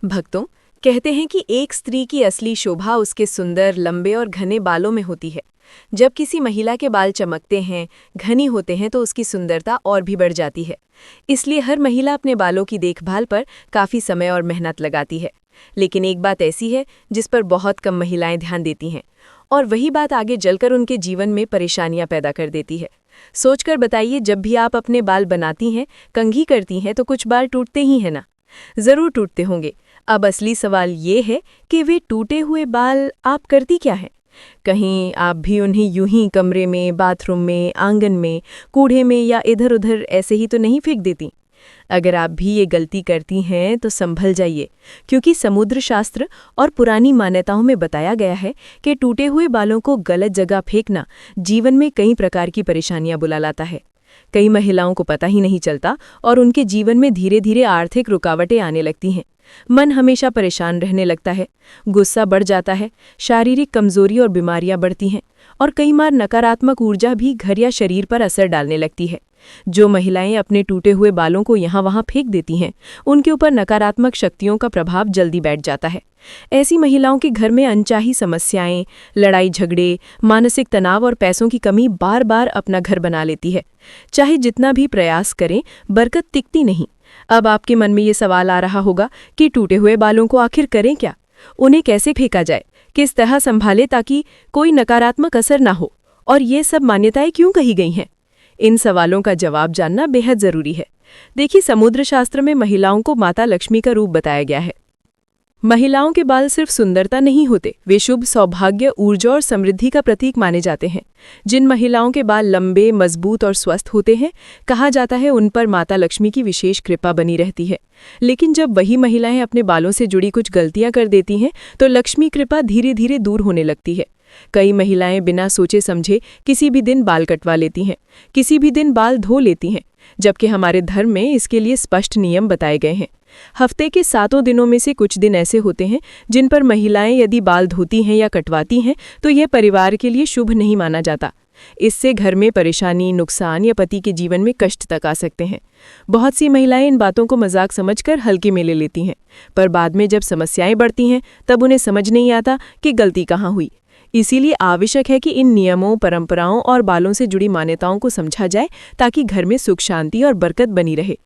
भक्तों, कहते हैं कि एक स्त्री की असली शोभा उसके सुंदर, लंबे और घने बालों में होती है। जब किसी महिला के बाल चमकते हैं, घनी होते हैं तो उसकी सुंदरता और भी बढ़ जाती है। इसलिए हर महिला अपने बालों की देखभाल पर काफ़ी समय और मेहनत लगाती है। लेकिन एक बात ऐसी है जिस पर बहुत कम महिलाएं ध्यान देती हैं, और वही बात आगे चलकर उनके जीवन में परेशानियां पैदा कर देती है। सोचकर बताइए, जब भी आप अपने बाल बनाती हैं, कंघी करती हैं, तो कुछ बाल टूटते ही हैं ना? ज़रूर टूटते होंगे। अब असली सवाल ये है कि वे टूटे हुए बाल आप करती क्या हैं? कहीं आप भी उन्हें यूं ही कमरे में, बाथरूम में, आंगन में, कूड़े में या इधर-उधर ऐसे ही तो नहीं फेंक देती? अगर आप भी ये गलती करती हैं तो संभल जाइए, क्योंकि समुद्र शास्त्र और पुरानी मान्यताओं में बताया गया है कि टूटे हुए बालों को गलत जगह फेंकना जीवन में कई प्रकार की परेशानियां बुला लाता है। कई महिलाओं को पता ही नहीं चलता और उनके जीवन में धीरे धीरे आर्थिक रुकावटें आने लगती हैं। मन हमेशा परेशान रहने लगता है, गुस्सा बढ़ जाता है, शारीरिक कमजोरी और बीमारियां बढ़ती हैं, और कई बार नकारात्मक ऊर्जा भी घर या शरीर पर असर डालने लगती है। जो महिलाएं अपने टूटे हुए बालों को यहाँ वहाँ फेंक देती हैं, उनके ऊपर नकारात्मक शक्तियों का प्रभाव जल्दी बैठ जाता है। ऐसी महिलाओं के घर में अनचाही समस्याएं, लड़ाई झगड़े, मानसिक तनाव और पैसों की कमी बार बार अपना घर बना लेती है। चाहे जितना भी प्रयास करें, बरकत टिकती नहीं। अब आपके मन में ये सवाल आ रहा होगा कि टूटे हुए बालों को आखिर करें क्या? उन्हें कैसे फेंका जाए? किस तरह संभालें ताकि कोई नकारात्मक असर ना हो? और ये सब मान्यताएं क्यों कही गई हैं? इन सवालों का जवाब जानना बेहद जरूरी है। देखिए, समुद्र शास्त्र में महिलाओं को माता लक्ष्मी का रूप बताया गया है। महिलाओं के बाल सिर्फ सुंदरता नहीं होते, वे शुभ, सौभाग्य, ऊर्जा और समृद्धि का प्रतीक माने जाते हैं। जिन महिलाओं के बाल लंबे, मजबूत और स्वस्थ होते हैं, कहा जाता है उन पर माता लक्ष्मी की विशेष कृपा बनी रहती है। लेकिन जब वही महिलाएं अपने बालों से जुड़ी कुछ गलतियां कर देती हैं, तो लक्ष्मी कृपा धीरे धीरे दूर होने लगती है। कई महिलाएं बिना सोचे समझे किसी भी दिन बाल कटवा लेती हैं, किसी भी दिन बाल धो लेती हैं, जबकि हमारे धर्म में इसके लिए स्पष्ट नियम बताए गए हैं। हफ्ते के 7 दिनों में से कुछ दिन ऐसे होते हैं जिन पर महिलाएं यदि बाल धोती हैं या कटवाती हैं तो यह परिवार के लिए शुभ नहीं माना जाता। इससे घर में परेशानी, नुकसान या पति के जीवन में कष्ट तक आ सकते हैं। बहुत सी महिलाएं इन बातों को मजाक समझकर हल्के में ले लेती हैं, पर बाद में जब समस्याएं बढ़ती हैं तब उन्हें समझ नहीं आता कि गलती कहाँ हुई। इसीलिए आवश्यक है कि इन नियमों, परंपराओं और बालों से जुड़ी मान्यताओं को समझा जाए, ताकि घर में सुख, शांति और बरकत बनी रहे।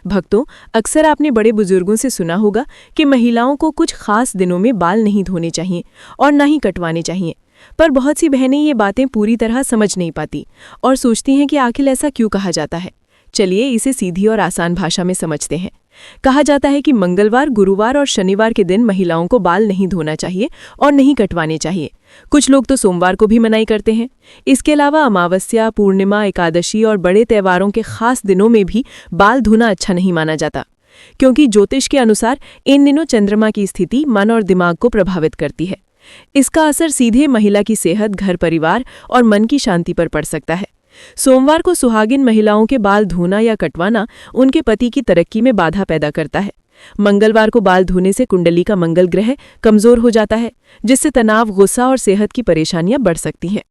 भक्तों, अक्सर आपने बड़े बुजुर्गों से सुना होगा कि महिलाओं को कुछ खास दिनों में बाल नहीं धोने चाहिए और ना ही कटवाने चाहिए। पर बहुत सी बहनें ये बातें पूरी तरह समझ नहीं पाती और सोचती हैं कि आखिर ऐसा क्यों कहा जाता है। चलिए इसे सीधी और आसान भाषा में समझते हैं। कहा जाता है कि मंगलवार, गुरुवार और शनिवार के दिन महिलाओं को बाल नहीं धोना चाहिए और नहीं कटवाने चाहिए। कुछ लोग तो सोमवार को भी मनाही करते हैं। इसके अलावा अमावस्या, पूर्णिमा, एकादशी और बड़े त्योहारों के खास दिनों में भी बाल धोना अच्छा नहीं माना जाता, क्योंकि ज्योतिष के अनुसार इन दिनों चंद्रमा की स्थिति मन और दिमाग को प्रभावित करती है। इसका असर सीधे महिला की सेहत, घर परिवार और मन की शांति पर पड़ सकता है। सोमवार को सुहागिन महिलाओं के बाल धोना या कटवाना उनके पति की तरक्की में बाधा पैदा करता है। मंगलवार को बाल धोने से कुंडली का मंगल ग्रह कमजोर हो जाता है, जिससे तनाव, गुस्सा और सेहत की परेशानियां बढ़ सकती हैं।